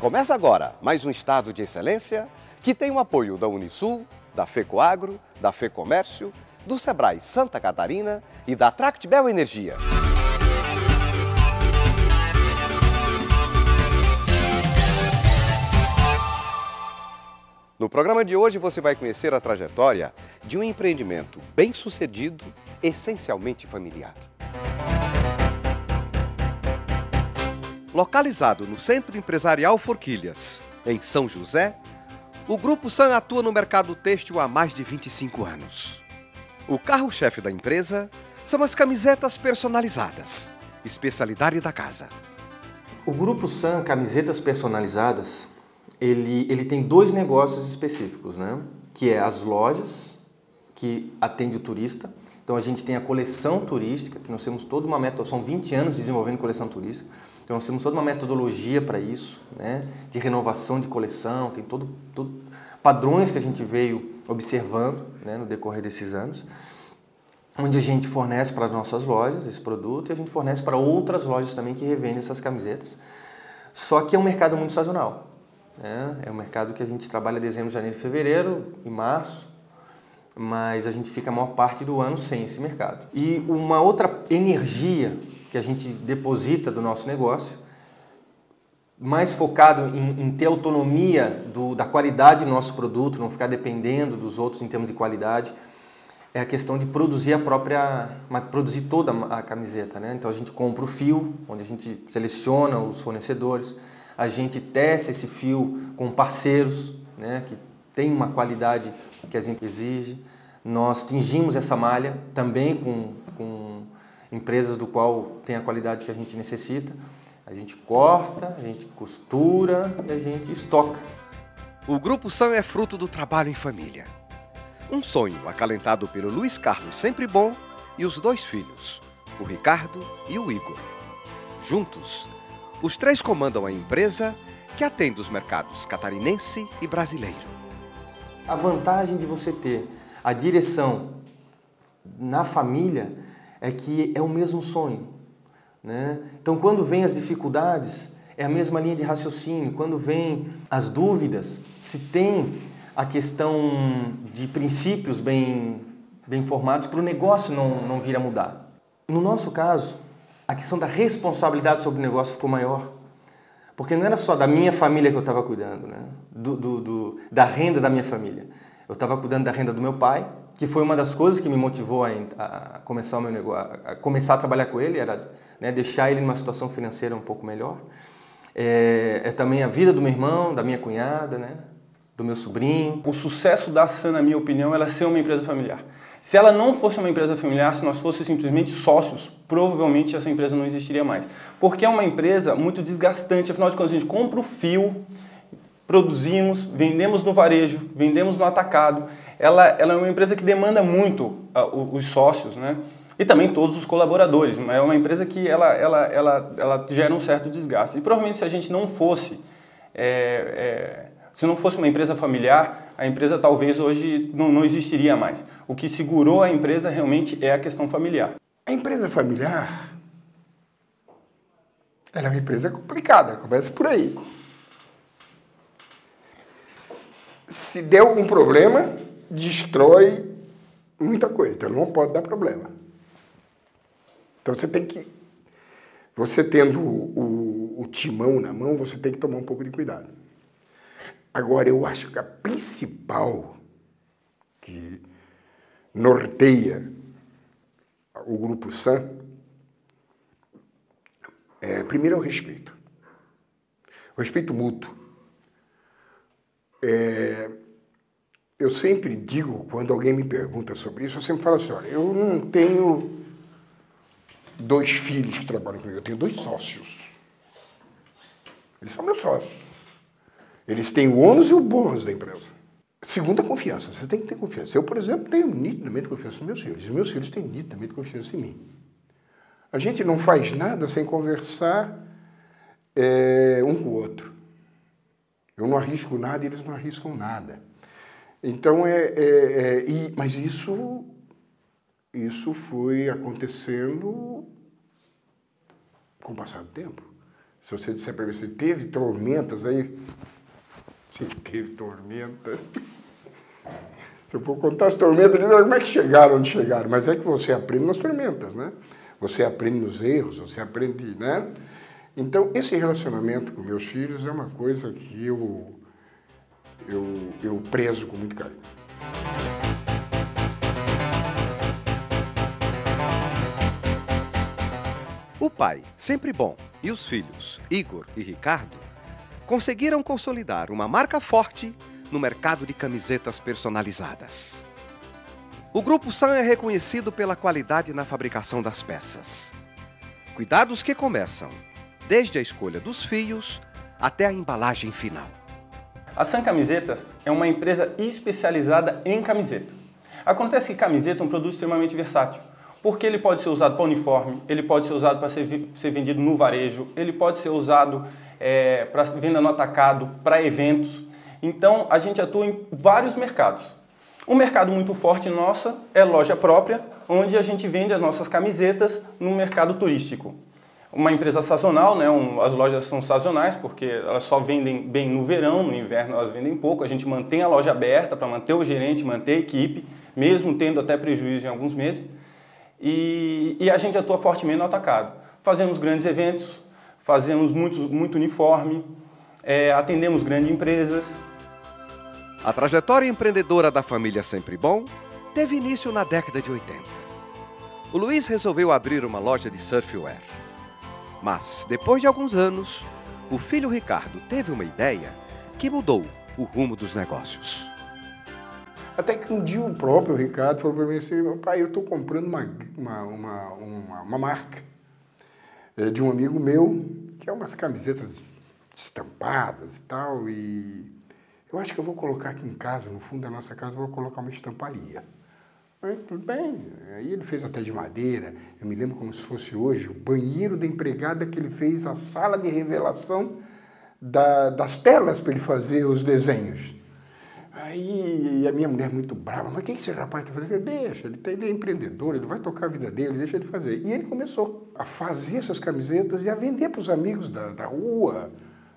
Começa agora mais um Estado de Excelência que tem o apoio da Unisul, da FECOAGRO, da FEComércio, do Sebrae Santa Catarina e da Tractebel Energia. No programa de hoje você vai conhecer a trajetória de um empreendimento bem-sucedido, essencialmente familiar. Localizado no Centro Empresarial Forquilhas, em São José, o Grupo Sun atua no mercado têxtil há mais de 25 anos. O carro-chefe da empresa são as camisetas personalizadas, especialidade da casa. O Grupo Sun Camisetas Personalizadas, ele tem dois negócios específicos, né? Que é as lojas, que atende o turista. Então a gente tem a coleção turística, que nós temos toda uma metodologia, são 20 anos desenvolvendo coleção turística. Então nós temos toda uma metodologia para isso, né? De renovação de coleção, tem todo padrões que a gente veio observando, né? No decorrer desses anos, onde a gente fornece para as nossas lojas esse produto e a gente fornece para outras lojas também que revendem essas camisetas. Só que é um mercado muito sazonal. É um mercado que a gente trabalha dezembro, janeiro, fevereiro e março, mas a gente fica a maior parte do ano sem esse mercado. E uma outra energia que a gente deposita do nosso negócio, mais focado em ter autonomia da qualidade do nosso produto, não ficar dependendo dos outros em termos de qualidade, é a questão de produzir produzir toda a camiseta, né? Então a gente compra o fio, onde a gente seleciona os fornecedores, a gente testa esse fio com parceiros, né, que tem uma qualidade que a gente exige. Nós tingimos essa malha também com empresas do qual tem a qualidade que a gente necessita. A gente corta, a gente costura e a gente estoca. O Grupo Sun é fruto do trabalho em família. Um sonho acalentado pelo Luiz Carlos Sempre Bom e os dois filhos, o Ricardo e o Igor. Juntos, os três comandam a empresa que atende os mercados catarinense e brasileiro. A vantagem de você ter a direção na família é que é o mesmo sonho, né? Então, quando vem as dificuldades, é a mesma linha de raciocínio. Quando vem as dúvidas, se tem a questão de princípios bem formados para o negócio não vir a mudar. No nosso caso, a questão da responsabilidade sobre o negócio ficou maior. Porque não era só da minha família que eu estava cuidando, né? Da renda da minha família. Eu estava cuidando da renda do meu pai, que foi uma das coisas que me motivou a começar o meu negócio, a começar a trabalhar com ele, era, né, deixar ele numa situação financeira um pouco melhor. É também a vida do meu irmão, da minha cunhada, né? Do meu sobrinho. O sucesso da Sun, na minha opinião, ela é ser uma empresa familiar. Se ela não fosse uma empresa familiar, se nós fôssemos simplesmente sócios, provavelmente essa empresa não existiria mais. Porque é uma empresa muito desgastante, afinal de contas a gente compra o fio, produzimos, vendemos no varejo, vendemos no atacado. Ela é uma empresa que demanda muito os sócios, né? E também todos os colaboradores. É uma empresa que ela gera um certo desgaste. E provavelmente se a gente não fosse... Se não fosse uma empresa familiar, a empresa talvez hoje não existiria mais. O que segurou a empresa realmente é a questão familiar. A empresa familiar, ela é uma empresa complicada, começa por aí. Se der algum problema, destrói muita coisa, então não pode dar problema. Então você tendo o timão na mão, você tem que tomar um pouco de cuidado. Agora, eu acho que a principal que norteia o Grupo Sun primeiro é o respeito. O respeito mútuo. Eu sempre digo, quando alguém me pergunta sobre isso, eu sempre falo assim, olha, eu não tenho 2 filhos que trabalham comigo, eu tenho 2 sócios. Eles são meus sócios. Eles têm o ônus e o bônus da empresa. Segundo, a confiança. Você tem que ter confiança. Eu, por exemplo, tenho nitidamente confiança nos meus filhos. E meus filhos têm nitidamente confiança em mim. A gente não faz nada sem conversar um com o outro. Eu não arrisco nada e eles não arriscam nada. Então, mas isso foi acontecendo com o passar do tempo. Se você disser para mim, você teve tormentas aí? Você teve tormenta? Se eu for contar as tormentas, como é que chegaram onde chegaram? Mas é que você aprende nas tormentas, né? Você aprende nos erros, você aprende, né? Então, esse relacionamento com meus filhos é uma coisa que eu prezo com muito carinho. O pai, sempre bom, e os filhos, Igor e Ricardo, conseguiram consolidar uma marca forte no mercado de camisetas personalizadas. O Grupo Sun é reconhecido pela qualidade na fabricação das peças. Cuidados que começam desde a escolha dos fios até a embalagem final. A Sun Camisetas é uma empresa especializada em camiseta. Acontece que camiseta é um produto extremamente versátil, porque ele pode ser usado para uniforme, ele pode ser usado para ser vendido no varejo, ele pode ser usado para venda no atacado, para eventos. Então, a gente atua em vários mercados. Um mercado muito forte nossa é loja própria, onde a gente vende as nossas camisetas no mercado turístico. Uma empresa sazonal, né? As lojas são sazonais porque elas só vendem bem no verão, no inverno elas vendem pouco. A gente mantém a loja aberta para manter o gerente, manter a equipe, mesmo tendo até prejuízo em alguns meses. E a gente atua fortemente no atacado. Fazemos grandes eventos, fazemos muito uniforme, atendemos grandes empresas. A trajetória empreendedora da família Sempre Bom teve início na década de 80. O Luiz resolveu abrir uma loja de surfwear. Mas, depois de alguns anos, o filho Ricardo teve uma ideia que mudou o rumo dos negócios. Até que um dia o próprio Ricardo falou para mim assim, pai, eu estou comprando uma marca de um amigo meu, que é umas camisetas estampadas e tal, e eu acho que eu vou colocar aqui em casa, no fundo da nossa casa, eu vou colocar uma estamparia. Aí, tudo bem, aí ele fez até de madeira, eu me lembro como se fosse hoje, o banheiro da empregada que ele fez, a sala de revelação das telas para ele fazer os desenhos. Aí a minha mulher muito brava, mas o que esse rapaz está fazendo? Deixa, ele é empreendedor, ele vai tocar a vida dele, deixa ele fazer. E ele começou a fazer essas camisetas e a vender para os amigos da rua,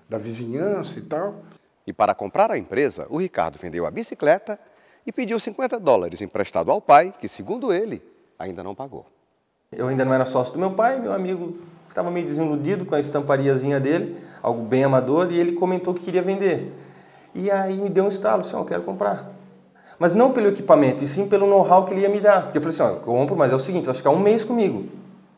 da vizinhança e tal. E para comprar a empresa, o Ricardo vendeu a bicicleta e pediu $50 emprestado ao pai, que, segundo ele, ainda não pagou. Eu ainda não era sócio do meu pai, meu amigo estava meio desiludido com a estampariazinha dele, algo bem amador, e ele comentou que queria vender. E aí me deu um estalo, assim, eu quero comprar. Mas não pelo equipamento, e sim pelo know-how que ele ia me dar. Porque eu falei assim, eu compro, mas é o seguinte, vai ficar um mês comigo,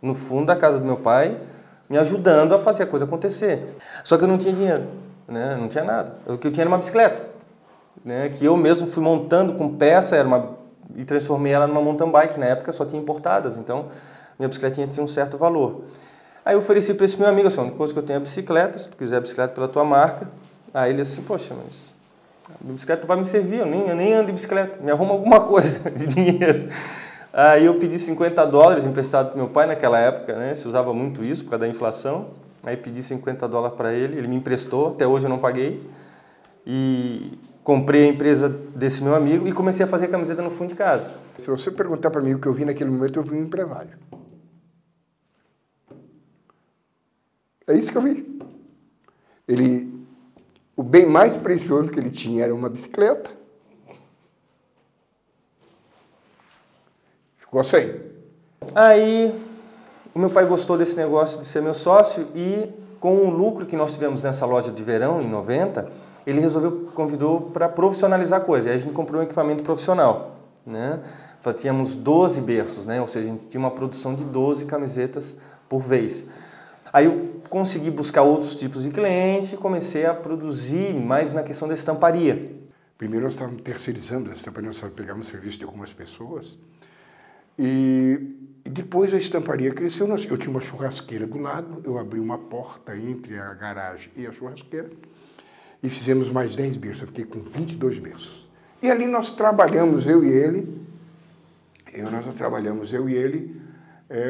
no fundo da casa do meu pai, me ajudando a fazer a coisa acontecer. Só que eu não tinha dinheiro, né? Não tinha nada. O que eu tinha era uma bicicleta, né? Que eu mesmo fui montando com peça, e transformei ela numa mountain bike. Na época só tinha importadas, então minha bicicletinha tinha um certo valor. Aí eu ofereci para esse meu amigo, assim, a única coisa que eu tenho é a bicicleta, se tu quiser a bicicleta pela tua marca. Aí ele assim, poxa, mas a bicicleta vai me servir, eu nem ando de bicicleta, me arruma alguma coisa de dinheiro. Aí eu pedi $50 emprestado para meu pai naquela época, né? Se usava muito isso por causa da inflação. Aí pedi $50 para ele me emprestou, até hoje eu não paguei. E comprei a empresa desse meu amigo e comecei a fazer camiseta no fundo de casa. Se você perguntar para mim o que eu vi naquele momento, eu vi um empresário. É isso que eu vi. O bem mais precioso que ele tinha era uma bicicleta. Ficou sem. Aí o meu pai gostou desse negócio de ser meu sócio e com o lucro que nós tivemos nessa loja de verão, em 90, ele convidou para profissionalizar a coisa. Aí a gente comprou um equipamento profissional, né? Tínhamos 12 berços, né? Ou seja, a gente tinha uma produção de 12 camisetas por vez. Aí eu consegui buscar outros tipos de cliente e comecei a produzir mais na questão da estamparia. Primeiro nós estávamos terceirizando a estamparia, nós pegamos serviço de algumas pessoas. E depois a estamparia cresceu. Eu tinha uma churrasqueira do lado, eu abri uma porta entre a garagem e a churrasqueira e fizemos mais 10 berços. Eu fiquei com 22 berços. E ali nós trabalhamos, eu e ele,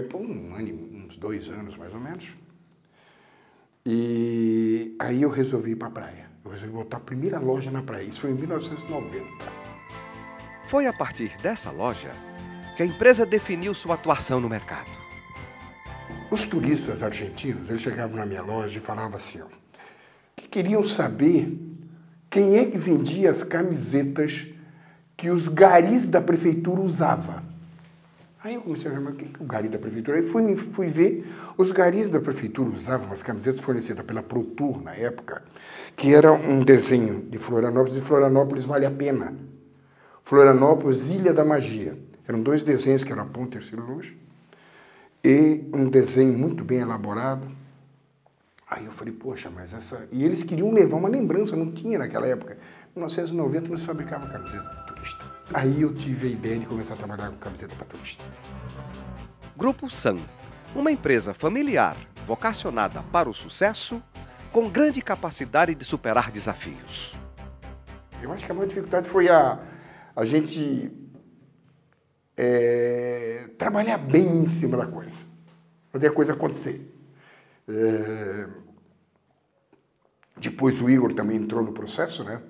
por uns 2 anos mais ou menos. E aí eu resolvi ir para a praia. Eu resolvi botar a primeira loja na praia. Isso foi em 1990. Foi a partir dessa loja que a empresa definiu sua atuação no mercado. Os turistas argentinos, eles chegavam na minha loja e falavam assim, ó, que queriam saber quem é que vendia as camisetas que os garis da prefeitura usavam. Aí eu comecei a ver, mas o que é o gari da prefeitura? Aí fui ver, os garis da prefeitura usavam umas camisetas fornecidas pela ProTour na época, que era um desenho de Florianópolis, e Florianópolis vale a pena. Florianópolis, Ilha da Magia. Eram 2 desenhos que eram a ponta e celulose, e um desenho muito bem elaborado. Aí eu falei, poxa, mas essa... E eles queriam levar uma lembrança, não tinha naquela época. Em 1990 nós fabricava camiseta para turista. Aí eu tive a ideia de começar a trabalhar com camiseta para turista. Grupo Sun, uma empresa familiar vocacionada para o sucesso, com grande capacidade de superar desafios. Eu acho que a maior dificuldade foi a gente trabalhar bem em cima da coisa, fazer a coisa acontecer. Depois o Igor também entrou no processo, né?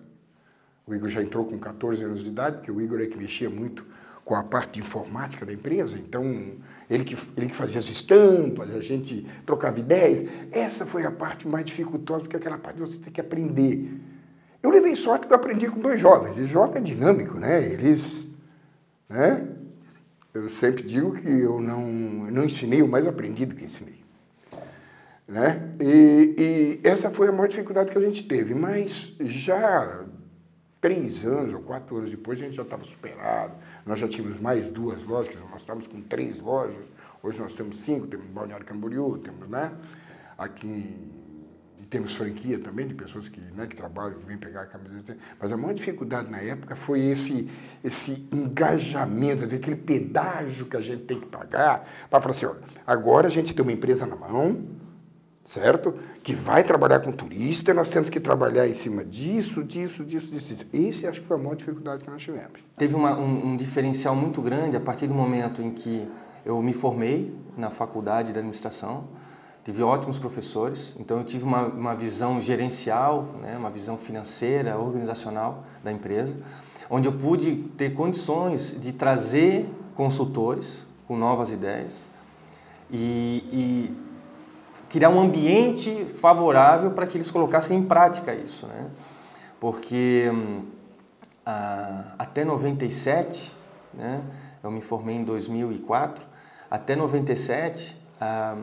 O Igor já entrou com 14 anos de idade, porque o Igor é que mexia muito com a parte informática da empresa, então ele que fazia as estampas, a gente trocava ideias. Essa foi a parte mais dificultosa, porque aquela parte você tem que aprender. Eu levei sorte porque eu aprendi com 2 jovens, e jovem é dinâmico, né? Eles, né? Eu sempre digo que eu não ensinei, eu mais aprendi do que ensinei. Né? E essa foi a maior dificuldade que a gente teve, mas já 3 anos ou 4 anos depois a gente já estava superado, nós já tínhamos mais 2 lojas, nós estávamos com 3 lojas, hoje nós temos 5, temos Balneário Camboriú, temos, né, aqui, e temos franquia também de pessoas que, né, que trabalham, que vêm pegar a camiseta, mas a maior dificuldade na época foi esse engajamento, aquele pedágio que a gente tem que pagar, para falar assim, ó, agora a gente tem uma empresa na mão, certo? Que vai trabalhar com turista, e nós temos que trabalhar em cima disso. Esse acho que foi a maior dificuldade que nós tivemos. Teve um diferencial muito grande a partir do momento em que eu me formei na faculdade de administração, tive ótimos professores, então eu tive uma visão gerencial, né, uma visão financeira, organizacional da empresa, onde eu pude ter condições de trazer consultores com novas ideias e criar um ambiente favorável para que eles colocassem em prática isso, né? Porque até 97, né, eu me formei em 2004, até 97 a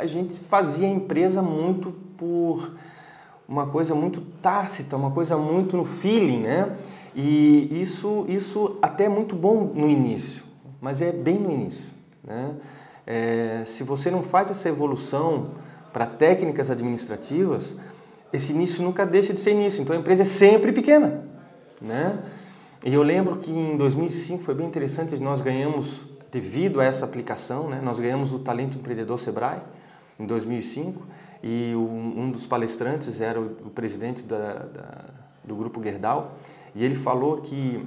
gente fazia a empresa muito por uma coisa muito tácita, uma coisa muito no feeling, né? E isso até é muito bom no início, mas é bem no início, né? Se você não faz essa evolução para técnicas administrativas, esse início nunca deixa de ser início, então a empresa é sempre pequena, né? E eu lembro que em 2005 foi bem interessante, nós ganhamos, devido a essa aplicação, né, nós ganhamos o Talento Empreendedor Sebrae em 2005 e um dos palestrantes era o presidente do Grupo Gerdau e ele falou que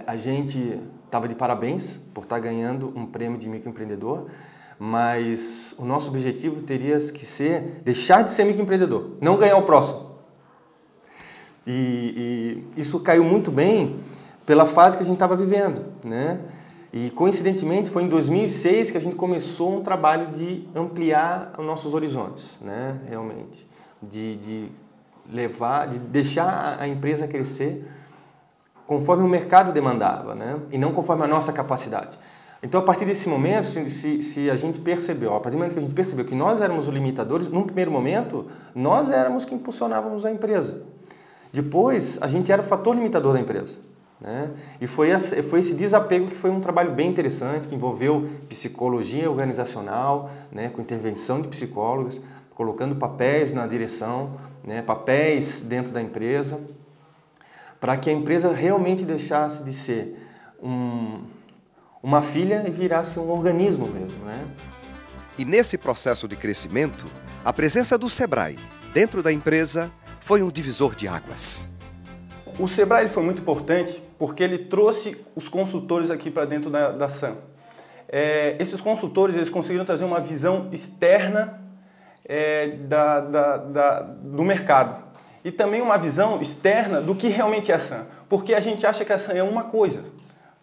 a gente estava de parabéns por estar ganhando um prêmio de microempreendedor, mas o nosso objetivo teria que ser deixar de ser microempreendedor, não ganhar o próximo. E isso caiu muito bem pela fase que a gente estava vivendo, né? E coincidentemente foi em 2006 que a gente começou um trabalho de ampliar os nossos horizontes, né? Realmente, de deixar a empresa crescer conforme o mercado demandava, né? E não conforme a nossa capacidade. Então, a partir desse momento, se a gente percebeu, a partir do momento que a gente percebeu que nós éramos os limitadores, num primeiro momento, nós éramos que impulsionávamos a empresa. Depois, a gente era o fator limitador da empresa, né? E foi esse desapego que foi um trabalho bem interessante, que envolveu psicologia organizacional, né, com intervenção de psicólogos, colocando papéis na direção, né, papéis dentro da empresa, para que a empresa realmente deixasse de ser uma filha e virasse um organismo mesmo, né? E nesse processo de crescimento, a presença do Sebrae dentro da empresa foi um divisor de águas. O Sebrae foi muito importante porque ele trouxe os consultores aqui para dentro da SAM. Esses consultores eles conseguiram trazer uma visão externa do mercado. E também uma visão externa do que realmente é a SAM. Porque a gente acha que a SAM é uma coisa,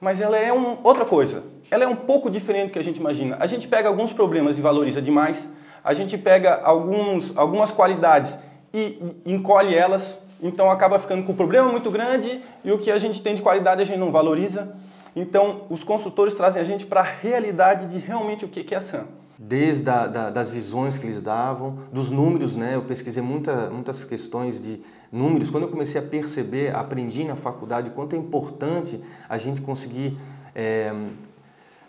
mas ela é outra coisa. ela é um pouco diferente do que a gente imagina. A gente pega alguns problemas e valoriza demais, a gente pega algumas qualidades e encolhe elas, então acaba ficando com um problema muito grande e o que a gente tem de qualidade a gente não valoriza. Então, os consultores trazem a gente para a realidade de realmente o que é a SAM. Desde das visões que eles davam, dos números, né? Eu pesquisei muitas questões de números. Quando eu comecei a perceber, aprendi na faculdade o quanto é importante a gente conseguir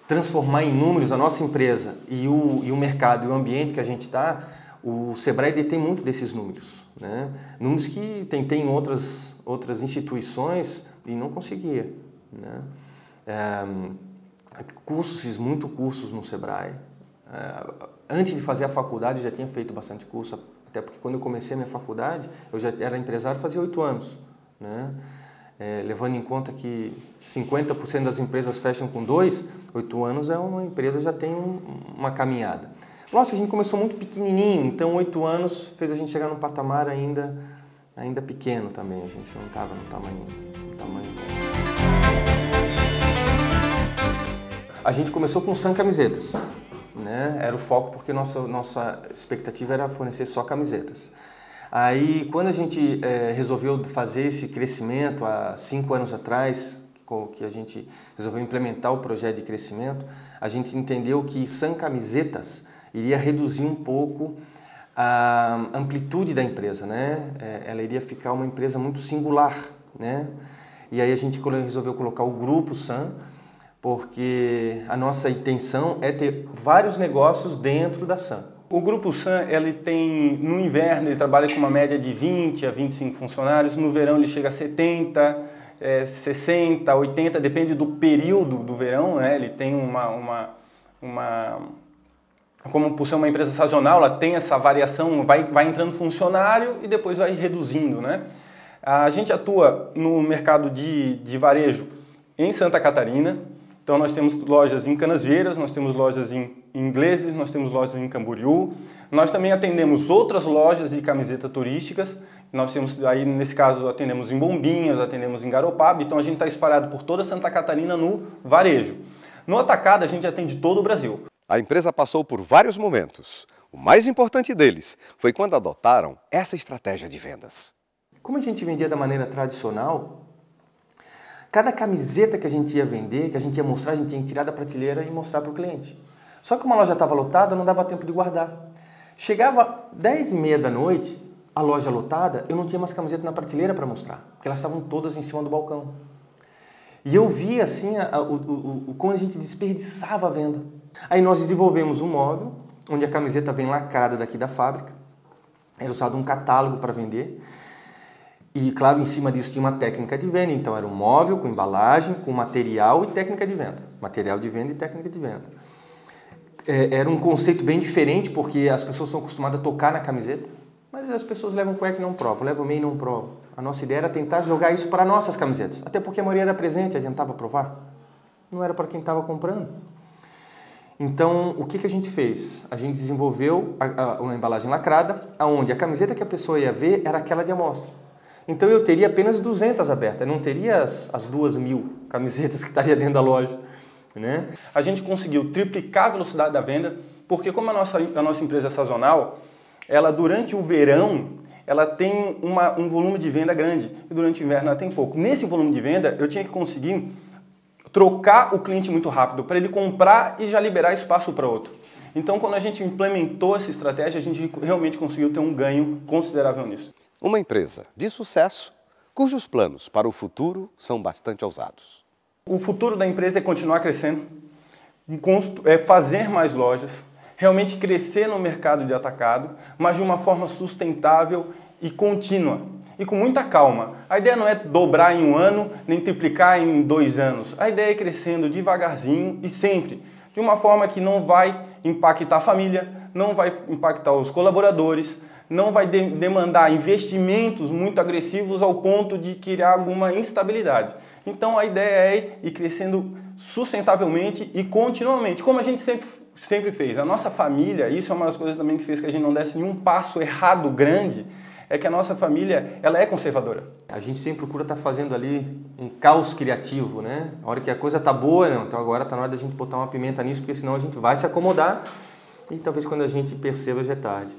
transformar em números a nossa empresa e o mercado e o ambiente que a gente está, o Sebrae detém muito desses números, né? Números que tentei em outras instituições e não conseguia, né? Fiz muito cursos no Sebrae. Antes de fazer a faculdade, eu já tinha feito bastante curso, até porque quando eu comecei a minha faculdade, eu já era empresário fazia 8 anos, né? Levando em conta que 50% das empresas fecham com 2, 8 anos é uma empresa já tem uma caminhada. Lógico que a gente começou muito pequenininho, então 8 anos fez a gente chegar num patamar ainda pequeno também, a gente não estava no tamanho bom. A gente começou com SAM Camisetas, né? Era o foco porque nossa expectativa era fornecer só camisetas. Aí, quando a gente resolveu fazer esse crescimento, há 5 anos atrás, que a gente resolveu implementar o projeto de crescimento, a gente entendeu que SAM Camisetas iria reduzir um pouco a amplitude da empresa, né? Ela iria ficar uma empresa muito singular, né? E aí a gente resolveu colocar o Grupo SAM, porque a nossa intenção é ter vários negócios dentro da SAM. O Grupo SAM, ele tem, no inverno, ele trabalha com uma média de 20 a 25 funcionários, no verão ele chega a 70, 60, 80, depende do período do verão, né? Ele tem como por ser uma empresa sazonal, ela tem essa variação, vai entrando funcionário e depois vai reduzindo, né? A gente atua no mercado de varejo em Santa Catarina. Então nós temos lojas em Canasvieiras, nós temos lojas em Ingleses, nós temos lojas em Camboriú. Nós também atendemos outras lojas de camiseta turísticas. Nós temos, aí nesse caso, atendemos em Bombinhas, atendemos em Garopaba. Então a gente está espalhado por toda Santa Catarina no varejo. No atacado a gente atende todo o Brasil. A empresa passou por vários momentos. O mais importante deles foi quando adotaram essa estratégia de vendas. Como a gente vendia da maneira tradicional, cada camiseta que a gente ia vender, que a gente ia mostrar, a gente tinha que tirar da prateleira e mostrar para o cliente. Só que uma loja estava lotada, não dava tempo de guardar. Chegava 10h30 da noite, a loja lotada, eu não tinha mais camiseta na prateleira para mostrar, porque elas estavam todas em cima do balcão. E eu via assim como a gente desperdiçava a venda. Aí nós desenvolvemos um móvel, onde a camiseta vem lacrada daqui da fábrica, era usado um catálogo para vender. E, claro, em cima disso tinha uma técnica de venda, então era um móvel com embalagem, com material e técnica de venda. Material de venda e técnica de venda. Era um conceito bem diferente, porque as pessoas estão acostumadas a tocar na camiseta, mas as pessoas levam cueca e não provam, levam meia e não provam. A nossa ideia era tentar jogar isso para nossas camisetas, até porque a maioria era presente, adiantava provar. Não era para quem estava comprando. Então, o que a gente fez? A gente desenvolveu uma embalagem lacrada, onde a camiseta que a pessoa ia ver era aquela de amostra. Então eu teria apenas 200 abertas, não teria as 2.000 camisetas que estaria dentro da loja, né? A gente conseguiu triplicar a velocidade da venda, porque como a nossa empresa é sazonal, ela durante o verão, ela tem um volume de venda grande, e durante o inverno ela tem pouco. Nesse volume de venda, eu tinha que conseguir trocar o cliente muito rápido, para ele comprar e já liberar espaço para outro. Então, quando a gente implementou essa estratégia, a gente realmente conseguiu ter um ganho considerável nisso. Uma empresa de sucesso, cujos planos para o futuro são bastante ousados. O futuro da empresa é continuar crescendo, é fazer mais lojas, realmente crescer no mercado de atacado, mas de uma forma sustentável e contínua. E com muita calma. A ideia não é dobrar em 1 ano, nem triplicar em 2 anos. A ideia é ir crescendo devagarzinho e sempre, de uma forma que não vai impactar a família, não vai impactar os colaboradores, não vai demandar investimentos muito agressivos ao ponto de criar alguma instabilidade. Então a ideia é ir crescendo sustentavelmente e continuamente, como a gente sempre fez. A nossa família, isso é uma das coisas também que fez que a gente não desse nenhum passo errado grande, é que a nossa família, ela é conservadora. A gente sempre procura estar fazendo ali um caos criativo, né? A hora que a coisa tá boa, não, então agora tá na hora da gente botar uma pimenta nisso, porque senão a gente vai se acomodar e talvez quando a gente perceba já é tarde.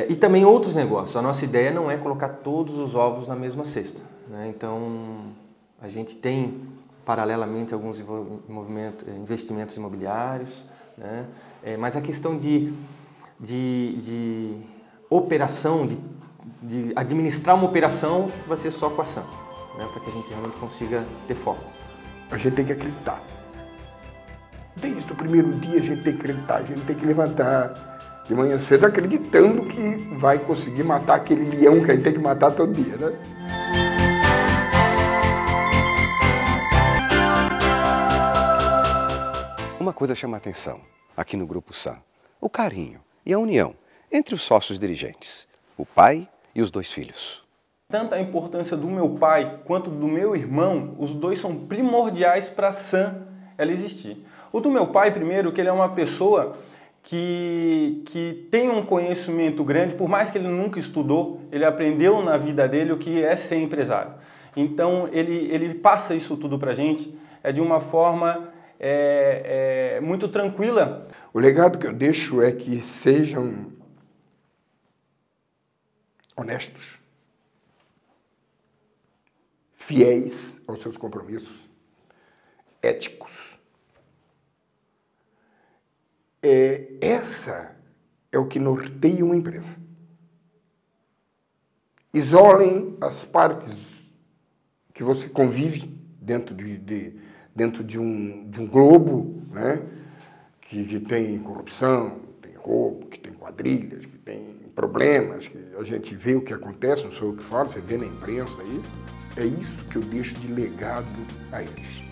E também outros negócios. A nossa ideia não é colocar todos os ovos na mesma cesta, né? Então, a gente tem, paralelamente, alguns investimentos imobiliários, né? Mas a questão de operação, de administrar uma operação, vai ser só com a SAM, né? Para que a gente realmente consiga ter foco. A gente tem que acreditar. Desde o primeiro dia a gente tem que acreditar, a gente tem que levantar de manhã cedo acreditando que vai conseguir matar aquele leão que a gente tem que matar todo dia, né? Uma coisa chama a atenção aqui no Grupo SAM: o carinho e a união entre os sócios dirigentes, o pai e os 2 filhos. Tanto a importância do meu pai quanto do meu irmão, os dois são primordiais para a SAM ela existir. O do meu pai, primeiro, que ele é uma pessoa que tem um conhecimento grande, por mais que ele nunca estudou, ele aprendeu na vida dele o que é ser empresário. Então, ele passa isso tudo para a gente de uma forma muito tranquila. O legado que eu deixo é que sejam honestos, fiéis aos seus compromissos, éticos. Essa é o que norteia uma empresa. Isolem as partes que você convive dentro de um globo, né? que tem corrupção, tem roubo, que tem quadrilhas, que tem problemas, que a gente vê o que acontece, não sou eu que falo, você vê na imprensa aí. É isso que eu deixo de legado a eles.